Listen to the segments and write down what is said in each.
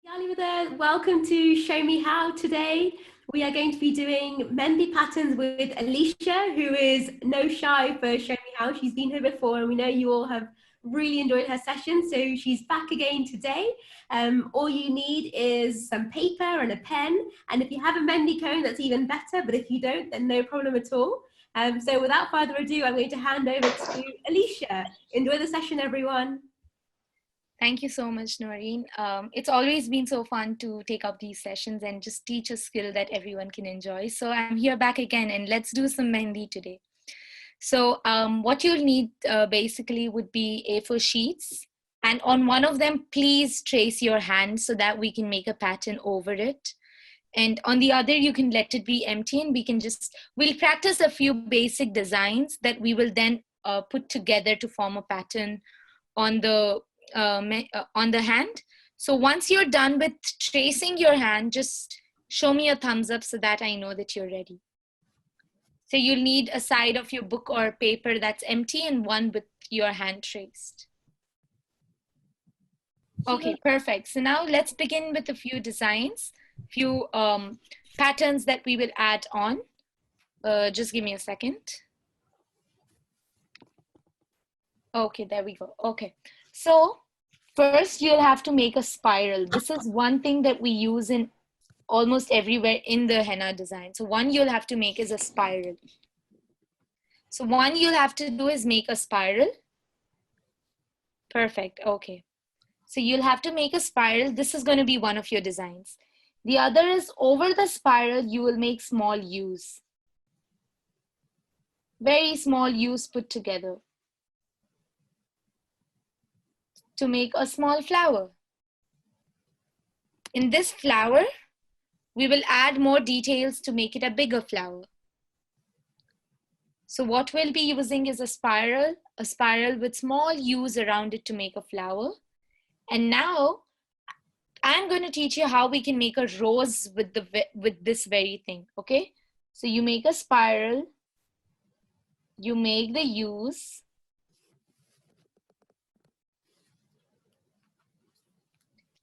Alisha, welcome to Show Me How today. We are going to be doing Mendhi patterns with Alisha, who is no shy for Show Me How. She's been here before and we know you all have really enjoyed her session, so she's back again today. All you need is some paper and a pen, and if you have a Mendhi cone, that's even better, but if you don't, then no problem at all. So without further ado, I'm going to hand over to Alisha. Enjoy the session, everyone. Thank you so much, Noreen. It's always been so fun to take up these sessions and just teach a skill that everyone can enjoy. So I'm here back again and let's do some Mendhi today. So what you'll need basically would be A4 sheets. And on one of them, please trace your hand so that we can make a pattern over it. And on the other, you can let it be empty and we'll practice a few basic designs that we will then put together to form a pattern on the hand. So once you're done with tracing your hand, just show me a thumbs up so that I know that you're ready. So you'll need a side of your book or paper that's empty and one with your hand traced. Okay, perfect. So now let's begin with a few designs, few patterns that we will add on. Just give me a second. Okay, there we go. Okay. So first you'll have to make a spiral. This is one thing that we use in almost everywhere in the henna design. So one you'll have to make is a spiral. So one you'll have to do is make a spiral. Perfect, okay. So you'll have to make a spiral. This is going to be one of your designs. The other is over the spiral, you will make small U's. Very small U's put together to make a small flower. In this flower, we will add more details to make it a bigger flower. So what we'll be using is a spiral with small U's around it to make a flower. And now I'm going to teach you how we can make a rose with this very thing, okay? So you make a spiral, you make the U's,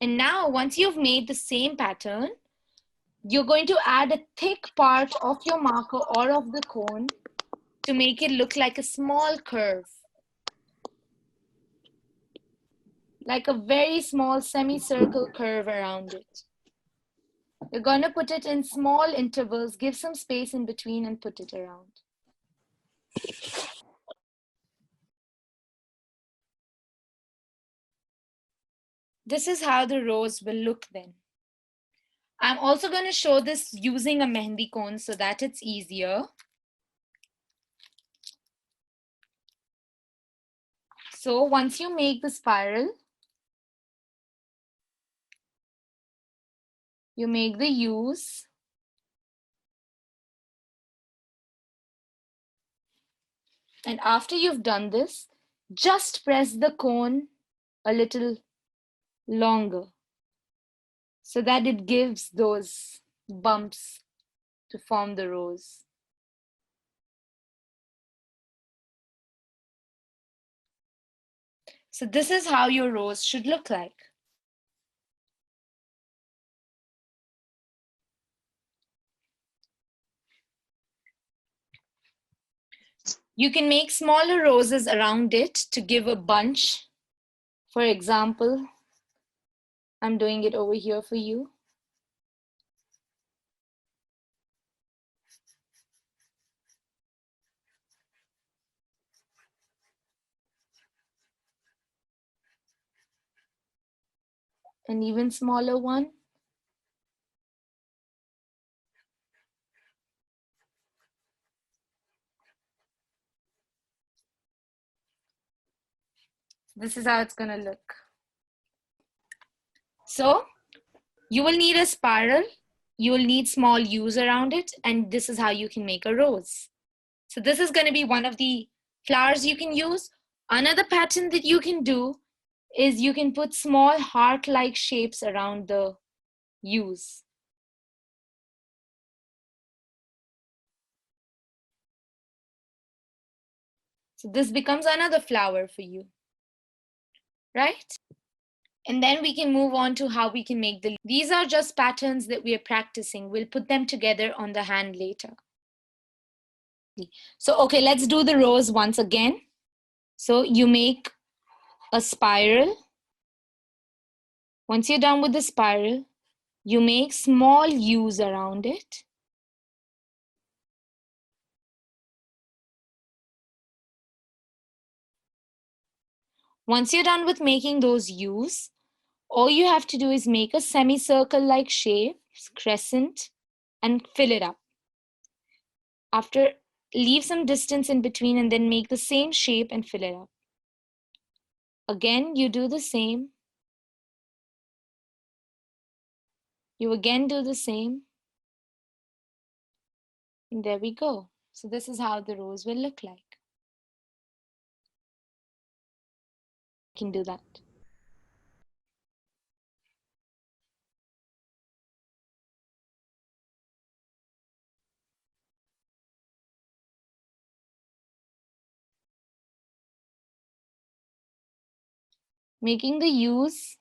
and now once you've made the same pattern, you're going to add a thick part of your marker or of the cone to make it look like a small curve. Like a very small semicircle curve around it. You're going to put it in small intervals, give some space in between and put it around. This is how the rose will look then. I'm also going to show this using a Mendhi cone so that it's easier. So once you make the spiral, you make the U's. And after you've done this, just press the cone a little longer so that it gives those bumps to form the rose. So this is how your rose should look like. You can make smaller roses around it to give a bunch. For example, I'm doing it over here for you. An even smaller one. This is how it's going to look. So you will need a spiral, you will need small U's around it, and this is how you can make a rose. So this is going to be one of the flowers you can use. Another pattern that you can do is you can put small heart-like shapes around the U's. So this becomes another flower for you, right? And then we can move on to how we can make these are just patterns that we are practicing. We'll put them together on the hand later. So, okay, let's do the rows once again. So you make a spiral. Once you're done with the spiral, you make small U's around it. Once you're done with making those U's, all you have to do is make a semicircle-like shape, crescent, and fill it up. After, leave some distance in between and then make the same shape and fill it up. Again, you do the same. You again do the same. And there we go. So this is how the rows will look like. You can do that. Making the U's,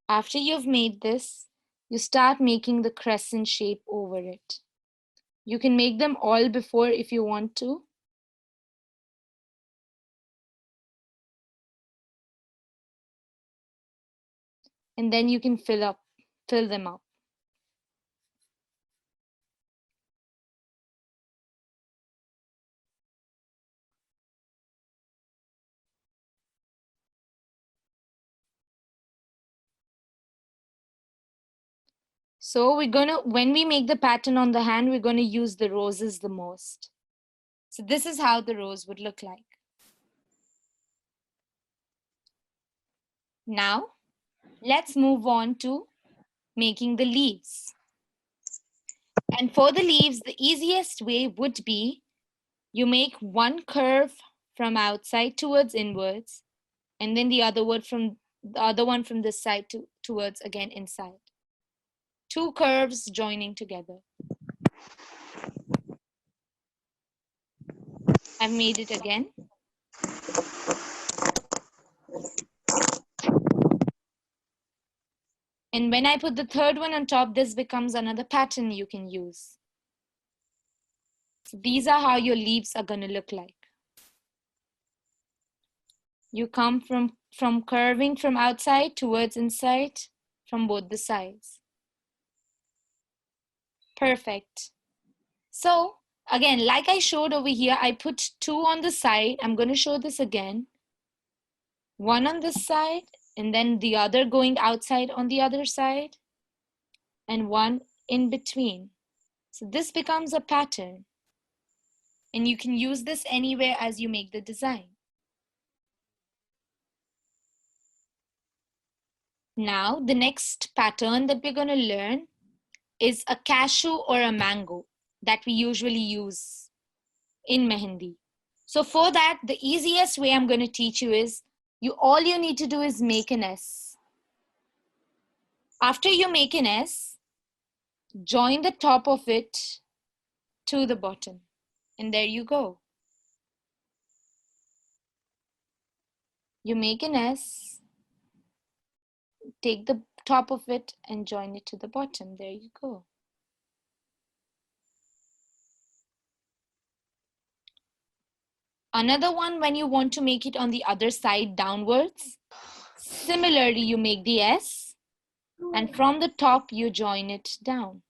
after you've made this, you start making the crescent shape over it. You can make them all before if you want to. And then you can fill them up. So when we make the pattern on the hand, we're gonna use the roses the most. So this is how the rose would look like. Now, let's move on to making the leaves. And for the leaves, the easiest way would be you make one curve from outside towards inwards, and then the other one from this side towards again inside. Two curves joining together. I've made it again. And when I put the third one on top, this becomes another pattern you can use. So these are how your leaves are going to look like. You come from curving from outside towards inside from both the sides. Perfect. So again, like I showed over here, I put two on the side. I'm going to show this again. One on this side, and then the other going outside on the other side, and one in between. So this becomes a pattern. And you can use this anywhere as you make the design. Now, the next pattern that we're going to learn is a cashew or a mango that we usually use in Mehndi. So for that, the easiest way I'm going to teach you is all you need to do is make an S. After you make an S, join the top of it to the bottom. And there you go. You make an S, take the top of it and join it to the bottom. There you go. Another one, when you want to make it on the other side downwards, similarly, you make the S, and from the top, you join it down.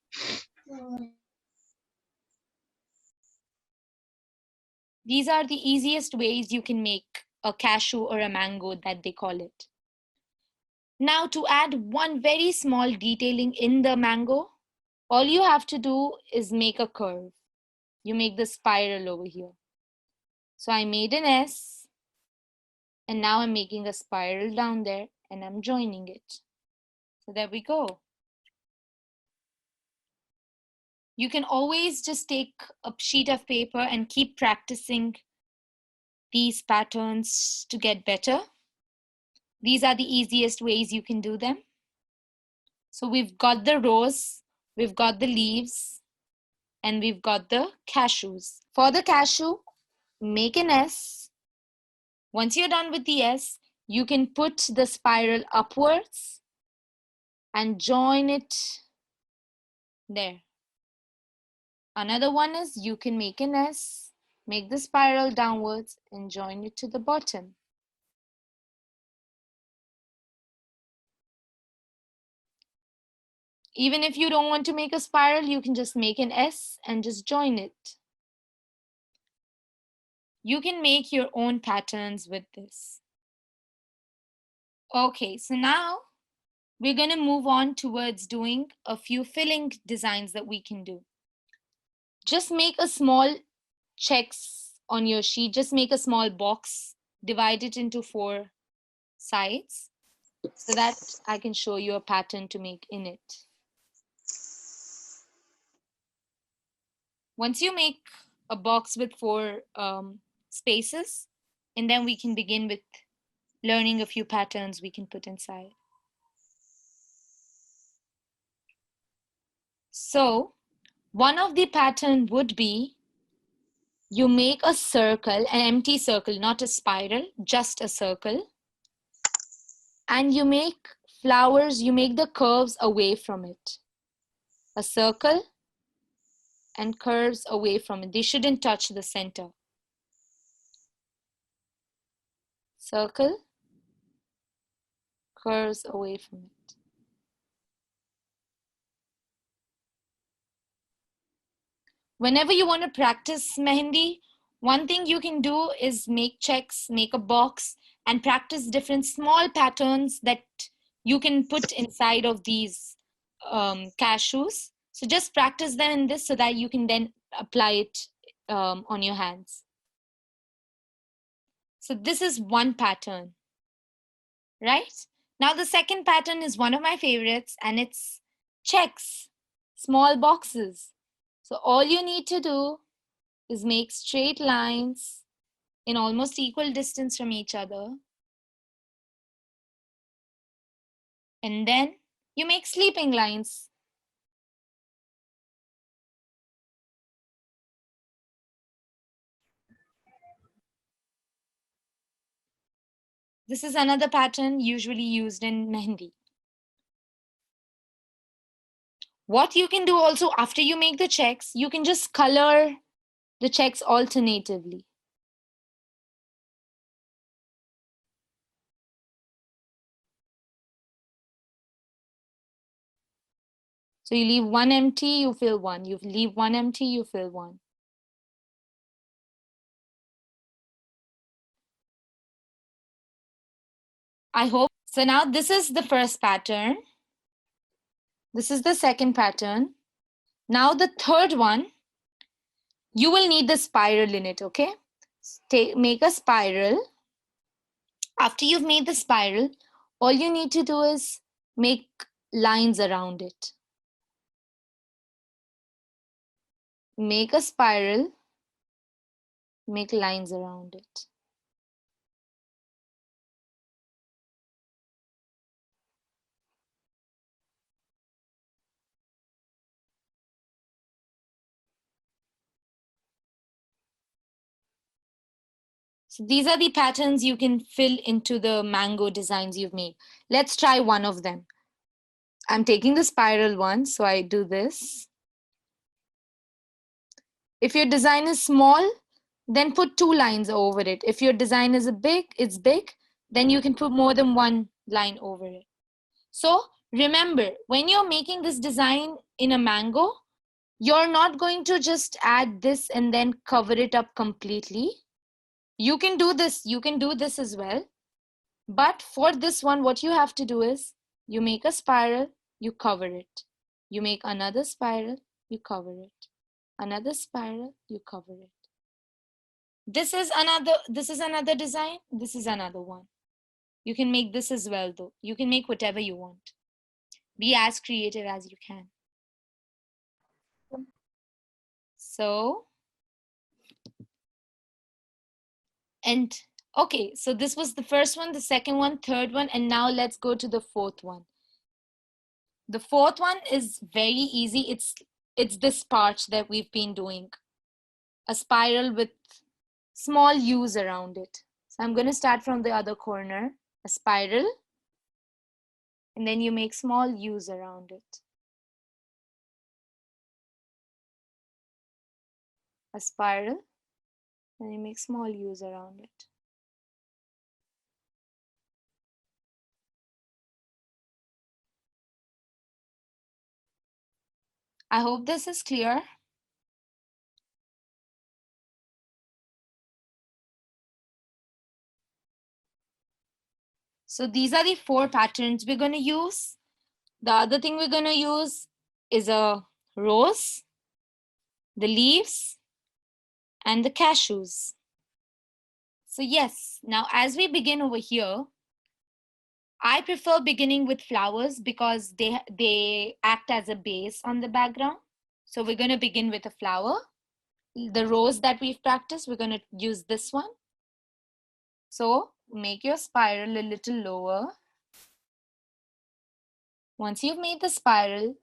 These are the easiest ways you can make a cashew or a mango that they call it. Now, to add one very small detailing in the mango, all you have to do is make a curve. You make the spiral over here. So I made an S, and now I'm making a spiral down there, and I'm joining it. So there we go. You can always just take a sheet of paper and keep practicing these patterns to get better. These are the easiest ways you can do them. So we've got the rose, we've got the leaves, and we've got the cashews. For the cashew, make an S. Once you're done with the S, you can put the spiral upwards and join it there. Another one is you can make an S, make the spiral downwards and join it to the bottom. Even if you don't want to make a spiral, you can just make an S and just join it. You can make your own patterns with this. Okay, so now we're going to move on towards doing a few filling designs that we can do. Just make a small checks on your sheet. Just make a small box, divide it into 4 sides so that I can show you a pattern to make in it. Once you make a box with 4 spaces, and then we can begin with learning a few patterns we can put inside. So one of the pattern would be you make a circle, an empty circle, not a spiral, just a circle. And you make flowers, you make the curves away from it. A circle and curves away from it. They shouldn't touch the center. Circle, curves away from it. Whenever you want to practice Mehndi, one thing you can do is make checks, make a box, and practice different small patterns that you can put inside of these cashews. So just practice them in this so that you can then apply it on your hands. So this is one pattern, right? Now the second pattern is one of my favorites, and it's checks, small boxes. So all you need to do is make straight lines in almost equal distance from each other. And then you make sleeping lines. This is another pattern usually used in Mehndi. What you can do also after you make the checks, you can just color the checks alternatively. So you leave one empty, you fill one. You leave one empty, you fill one. I hope. So now this is the first pattern. This is the second pattern. Now the third one, you will need the spiral in it, okay? Make a spiral. After you've made the spiral, all you need to do is make lines around it. Make a spiral, make lines around it. So these are the patterns you can fill into the mango designs you've made. Let's try one of them. I'm taking the spiral one, so I do this. If your design is small, then put 2 lines over it. If your design is big, then you can put more than 1 line over it. So remember, when you're making this design in a mango, you're not going to just add this and then cover it up completely. You can do this as well. But for this one, what you have to do is you make a spiral, you cover it. You make another spiral, you cover it. Another spiral, you cover it. This is another design. This is another one. You can make this as well though. You can make whatever you want. Be as creative as you can. So, and okay, so this was the first one, the second one, third one, and now let's go to the fourth one. The fourth one is very easy. It's this part that we've been doing. A spiral with small U's around it. So I'm going to start from the other corner a spiral, and then you make small U's around it. A spiral, and you make small U's around it. I hope this is clear. So these are the 4 patterns we're going to use. The other thing we're going to use is a rose, the leaves, and the cashews. So yes, now as we begin over here, I prefer beginning with flowers because they act as a base on the background. So we're going to begin with a flower. The rose that we've practiced, we're going to use this one. So make your spiral a little lower. Once you've made the spiral,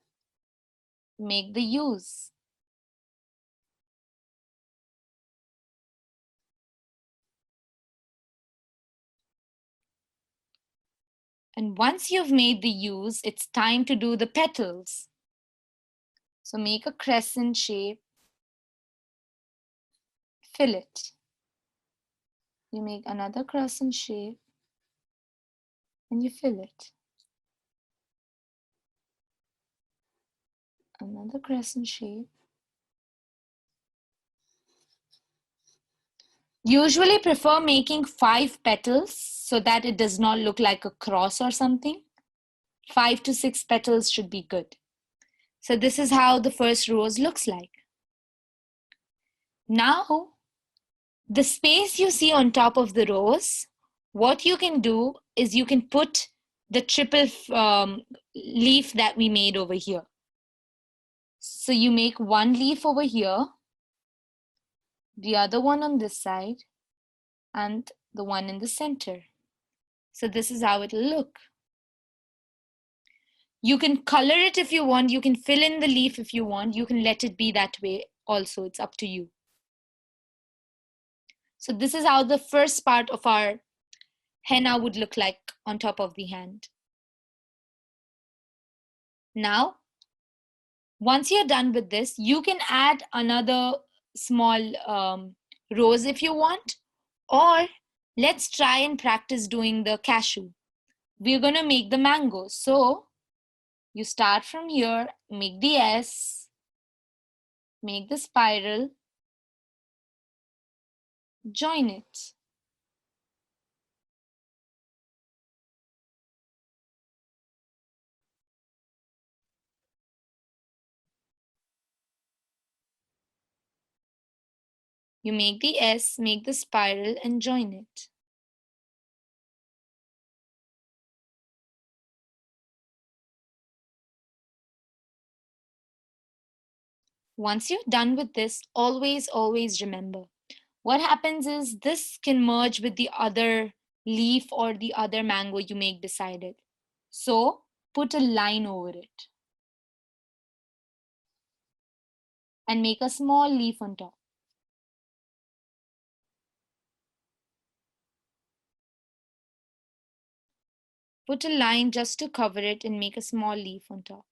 make the U's. And once you've made the U's, it's time to do the petals. So make a crescent shape, fill it. You make another crescent shape and you fill it. Another crescent shape. Usually prefer making 5 petals so that it does not look like a cross or something. 5 to 6 petals should be good. So this is how the first rose looks like. Now, the space you see on top of the rose, what you can do is you can put the triple leaf that we made over here. So you make one leaf over here, the other one on this side, and the one in the center. So this is how it'll look. You can color it if you want. You can fill in the leaf if you want. You can let it be that way also. It's up to you. So this is how the first part of our henna would look like on top of the hand. Now, once you're done with this, you can add another small rose if you want, or let's try and practice doing the cashew. We're going to make the mango. So you start from here, make the S, make the spiral, join it. You make the S, make the spiral, and join it. Once you're done with this, always remember, what happens is this can merge with the other leaf or the other mango you make beside it. So put a line over it and make a small leaf on top. Put a line just to cover it and make a small leaf on top.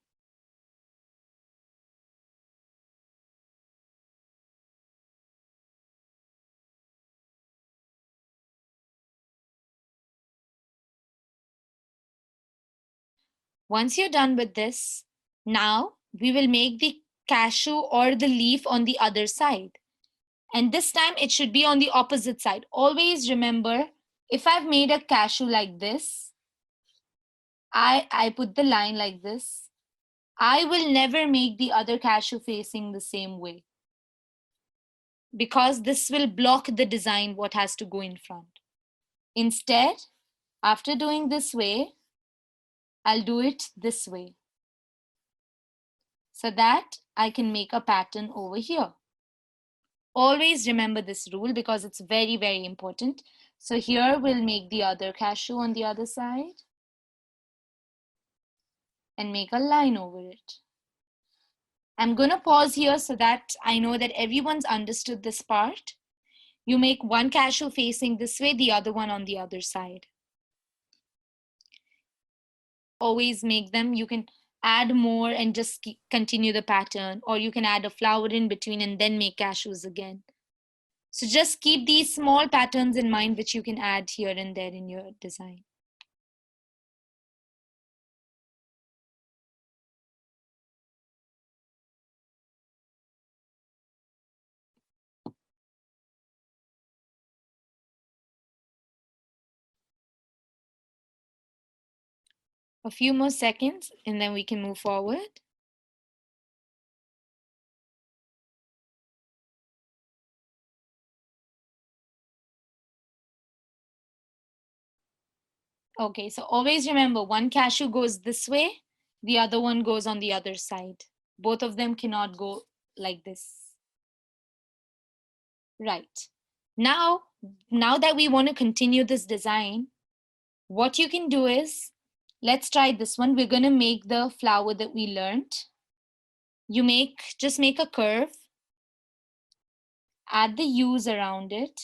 Once you're done with this, now we will make the cashew or the leaf on the other side. And this time it should be on the opposite side. Always remember, if I've made a cashew like this, I put the line like this, I will never make the other cashew facing the same way, because this will block the design what has to go in front. Instead, after doing this way, I'll do it this way so that I can make a pattern over here. Always remember this rule because it's very important. So here we'll make the other cashew on the other side and make a line over it. I'm going to pause here so that I know that everyone's understood this part. You make one cashew facing this way, the other one on the other side. always make them. You can add more and just continue the pattern, or you can add a flower in between and then make cashews again. So just keep these small patterns in mind, which you can add here and there in your design. A few more seconds and then we can move forward. Okay, so always remember, one cashew goes this way, the other one goes on the other side. Both of them cannot go like this. Right. Now that we want to continue this design, what you can do is, let's try this one. We're going to make the flower that we learned. Just make a curve, add the U's around it.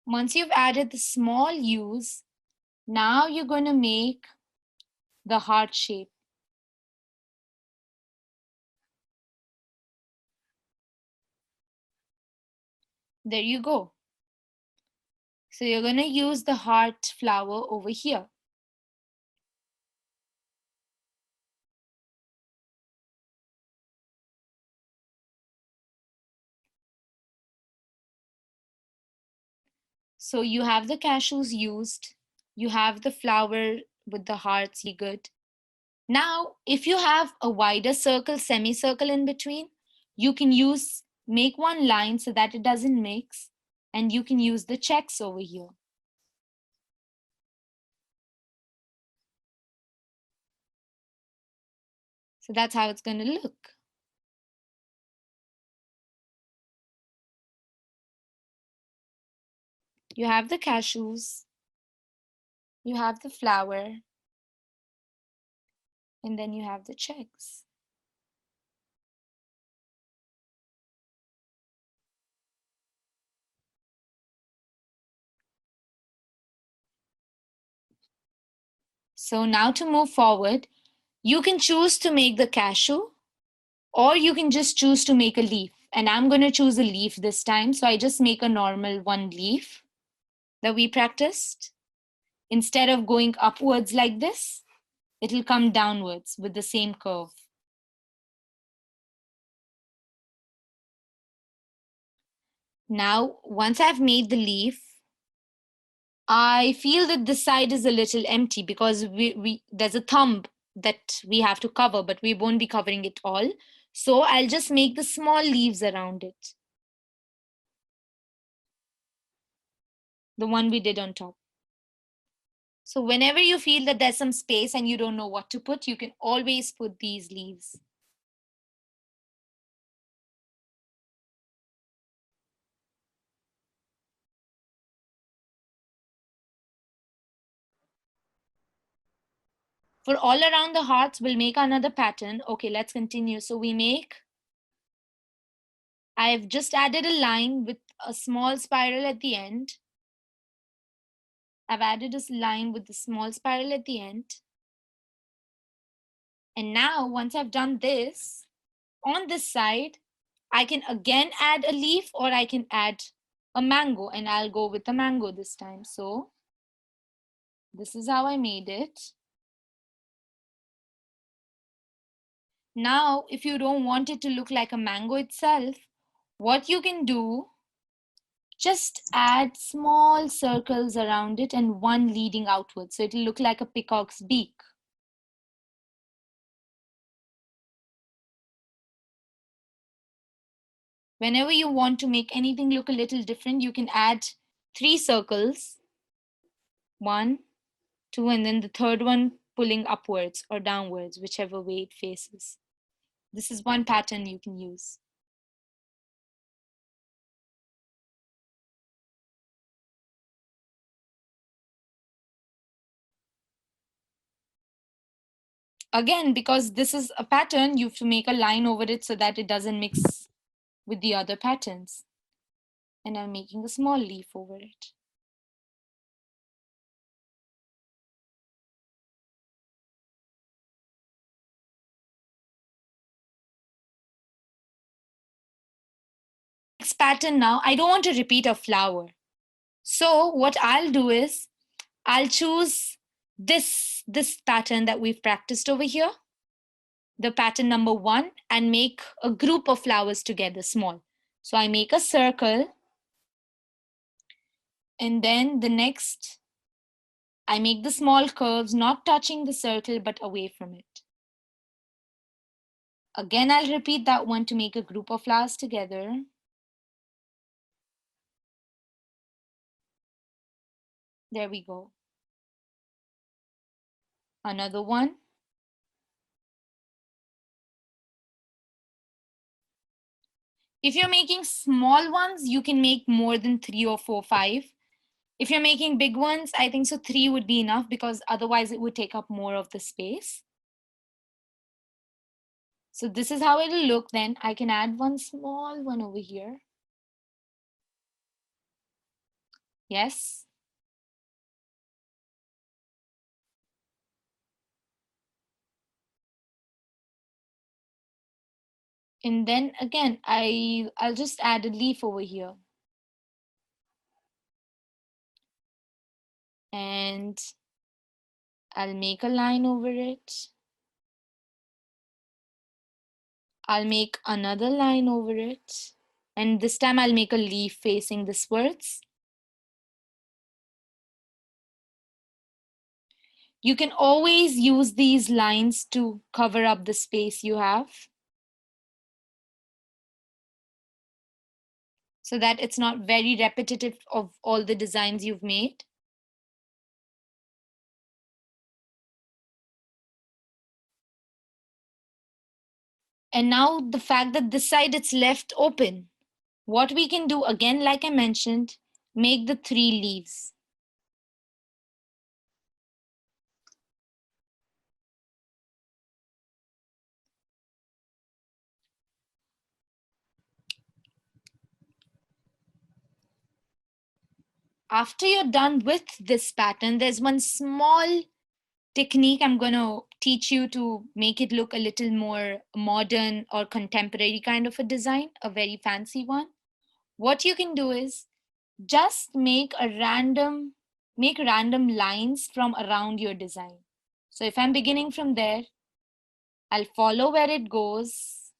Once you've added the small U's, now you're going to make the heart shape. There you go. So you're going to use the heart flower over here. So you have the cashews used, you have the flower with the hearts, good. Now, if you have a wider circle, semicircle in between, you can make one line so that it doesn't mix, and you can use the checks over here. So that's how it's going to look. You have the cashews, you have the flower, and then you have the checks. So now to move forward, you can choose to make the cashew, or you can just choose to make a leaf. And I'm going to choose a leaf this time. So I just make a normal one leaf that we practiced. Instead of going upwards like this, it'll come downwards with the same curve. Now, once I've made the leaf, I feel that this side is a little empty because there's a thumb that we have to cover, but we won't be covering it all. So I'll just make the small leaves around it. The one we did on top. So whenever you feel that there's some space and you don't know what to put, you can always put these leaves. For all around the hearts, we'll make another pattern. Okay, let's continue. So I've just added a line with a small spiral at the end. I've added a line with the small spiral at the end. And now, once I've done this, on this side, I can again add a leaf, or I can add a mango, and I'll go with the mango this time. So this is how I made it. Now, if you don't want it to look like a mango itself, what you can do, just add small circles around it and one leading outwards. So it'll look like a peacock's beak. Whenever you want to make anything look a little different, you can add 3 circles. 1, 2, and then the third one pulling upwards or downwards, whichever way it faces. This is one pattern you can use. Again, because this is a pattern, you have to make a line over it so that it doesn't mix with the other patterns. and I'm making a small leaf over it. Next pattern now, I don't want to repeat a flower. So what I'll do is I'll choose this pattern that we've practiced over here, the pattern number 1, and make a group of flowers together, small. So I make a circle, and then the next, I make the small curves, not touching the circle, but away from it. Again, I'll repeat that one to make a group of flowers together. There we go. Another one. If you're making small ones, you can make more than 3 or 4, 5. If you're making big ones, I think so 3 would be enough because otherwise it would take up more of the space. So this is how it'll look then. I can add one small one over here. Yes. And then again, I'll just add a leaf over here. And I'll make a line over it. I'll make another line over it. And this time I'll make a leaf facing this. You can always use these lines to cover up the space you have, so that it's not very repetitive of all the designs you've made. And now the fact that this side it's left open, what we can do again, like I mentioned, make the 3 leaves. After you're done with this pattern, there's one small technique I'm going to teach you to make it look a little more modern or contemporary kind of a design, a very fancy one. What you can do is just make random lines from around your design. So if I'm beginning from there, I'll follow where it goes,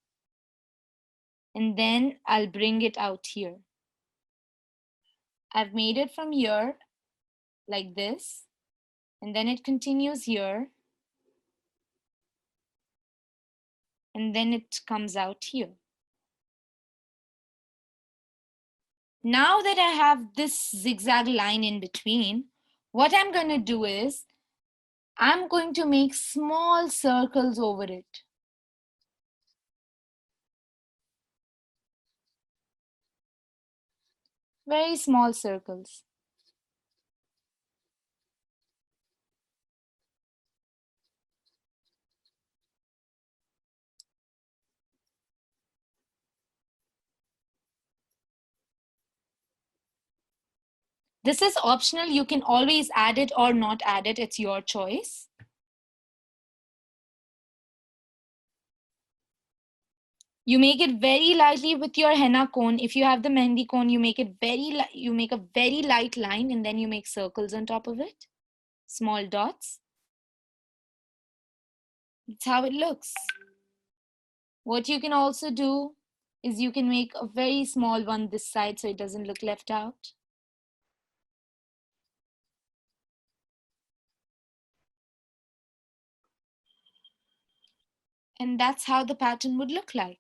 and then I'll bring it out here. I've made it from here like this, and then it continues here, and then it comes out here. Now that I have this zigzag line in between, what I'm going to do is I'm going to make small circles over it. Very small circles. This is optional. You can always add it or not add it. It's your choice. You make it very lightly with your henna cone. If you have the Mendhi cone, you make it you make a very light line, and then you make circles on top of it. Small dots. That's how it looks. What you can also do is you can make a very small one this side so it doesn't look left out. And that's how the pattern would look like.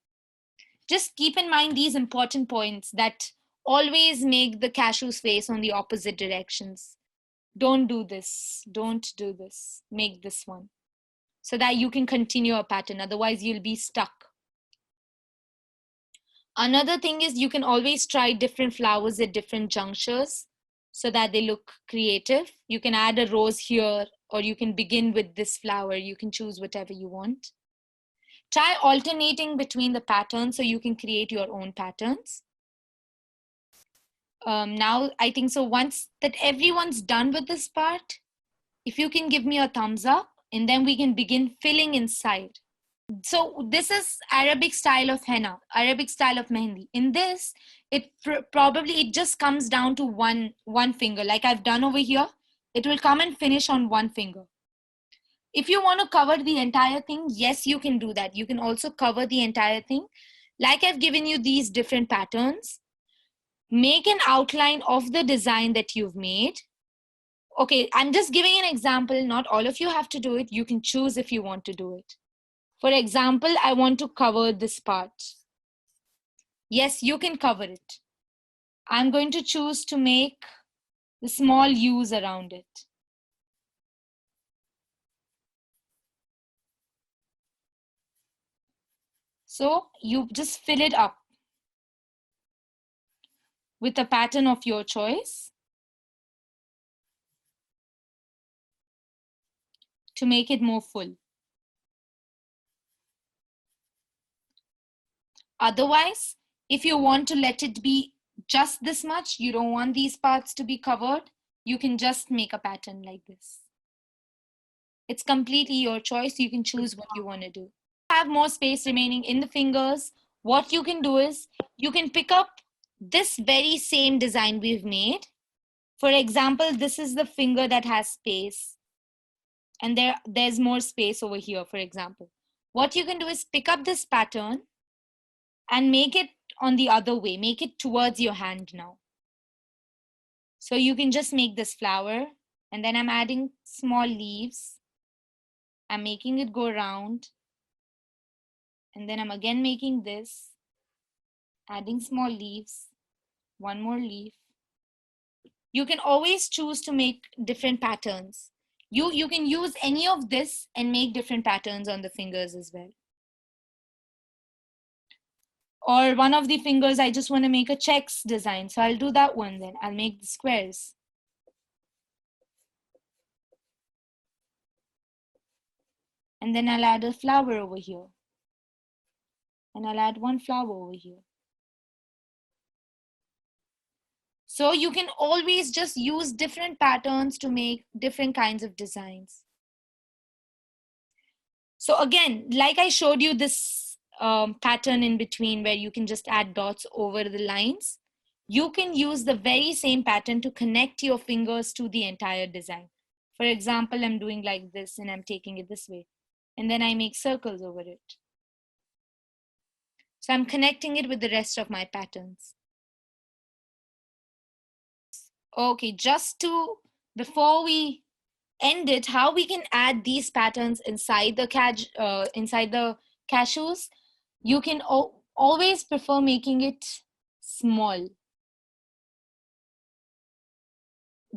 Just keep in mind these important points that always make the cashew's face on the opposite directions. Don't do this. Don't do this. Make this one so that you can continue a pattern. Otherwise, you'll be stuck. Another thing is you can always try different flowers at different junctures so that they look creative. You can add a rose here, or you can begin with this flower. You can choose whatever you want. Try alternating between the patterns so you can create your own patterns. Now I think so once that everyone's done with this part, if you can give me a thumbs up, and then we can begin filling inside. So this is Arabic style of henna, Arabic style of mehendi. In this, it probably it just comes down to one finger, like I've done over here. It will come and finish on one finger. If you want to cover the entire thing, yes, you can do that. You can also cover the entire thing. Like I've given you these different patterns. Make an outline of the design that you've made. Okay, I'm just giving an example. Not all of you have to do it. You can choose if you want to do it. For example, I want to cover this part. Yes, you can cover it. I'm going to choose to make the small U's around it. So you just fill it up with a pattern of your choice to make it more full. Otherwise, if you want to let it be just this much, you don't want these parts to be covered, you can just make a pattern like this. It's completely your choice. You can choose what you want to do. Have more space remaining in the fingers, what you can do is you can pick up this very same design we've made. For example, this is the finger that has space, and there's more space over here, for example. What you can do is pick up this pattern and make it on the other way, make it towards your hand now. So you can just make this flower, and then I'm adding small leaves. I'm making it go around. And then I'm again making this, adding small leaves, one more leaf. You can always choose to make different patterns. You can use any of this and make different patterns on the fingers as well. Or one of the fingers, I just want to make a checks design. So I'll do that one then. I'll make the squares. And then I'll add a flower over here. And I'll add one flower over here. So you can always just use different patterns to make different kinds of designs. So again, like I showed you this pattern in between where you can just add dots over the lines, you can use the very same pattern to connect your fingers to the entire design. For example, I'm doing like this and I'm taking it this way. And then I make circles over it. So I'm connecting it with the rest of my patterns. Okay, before we end it, how we can add these patterns inside the cashews, you can always prefer making it small.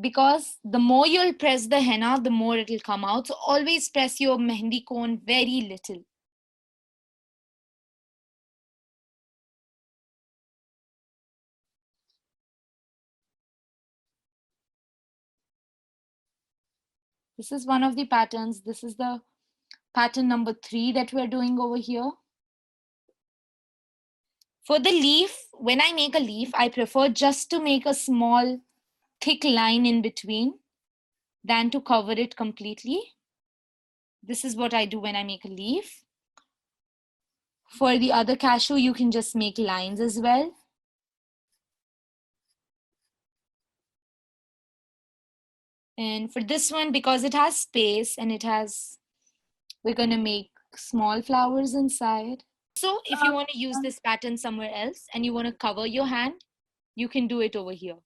Because the more you'll press the henna, the more it'll come out. So always press your mehendi cone very little. This is one of the patterns. This is the pattern number 3 that we're doing over here. For the leaf, when I make a leaf, I prefer just to make a small, thick line in between than to cover it completely. This is what I do when I make a leaf. For the other cashew, you can just make lines as well. And for this one, because it has space and we're gonna make small flowers inside. So if you want to use this pattern somewhere else and you want to cover your hand, you can do it over here.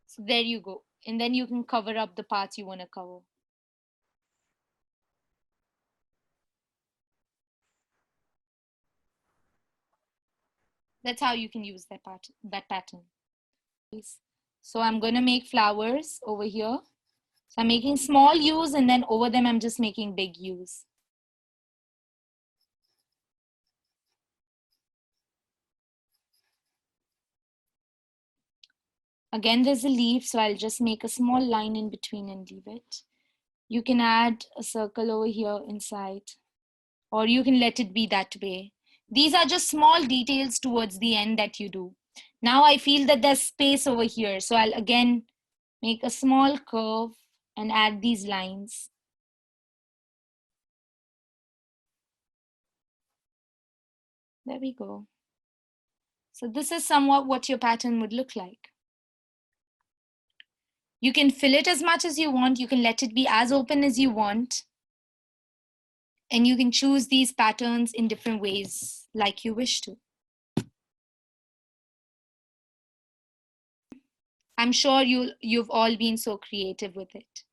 So there you go. And then you can cover up the parts you want to cover. That's how you can use that pattern. So I'm going to make flowers over here. So I'm making small U's and then over them I'm just making big U's. Again, there's a leaf, so I'll just make a small line in between and leave it. You can add a circle over here inside, or you can let it be that way. These are just small details towards the end that you do. Now I feel that there's space over here, so I'll again make a small curve and add these lines. There we go. So this is somewhat what your pattern would look like. You can fill it as much as you want. You can let it be as open as you want. And you can choose these patterns in different ways like you wish to. I'm sure you've all been so creative with it.